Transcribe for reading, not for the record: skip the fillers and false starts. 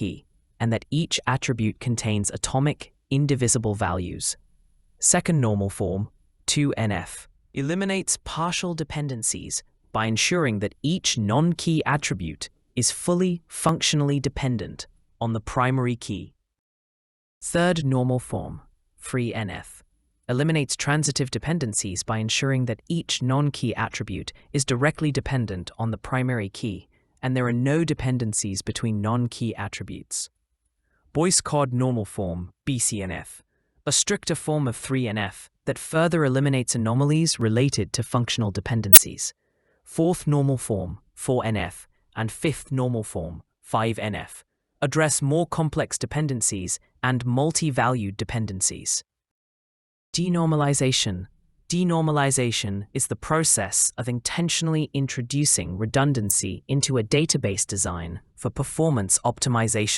key, and that each attribute contains atomic, indivisible values. Second normal form, 2NF, eliminates partial dependencies by ensuring that each non-key attribute is fully functionally dependent on the primary key. Third normal form, 3NF, eliminates transitive dependencies by ensuring that each non-key attribute is directly dependent on the primary key, and there are no dependencies between non-key attributes. Boyce-Codd normal form, BCNF, a stricter form of 3NF that further eliminates anomalies related to functional dependencies. Fourth normal form, 4NF, and fifth normal form, 5NF, address more complex dependencies and multi-valued dependencies. Denormalization. Denormalization is the process of intentionally introducing redundancy into a database design for performance optimization.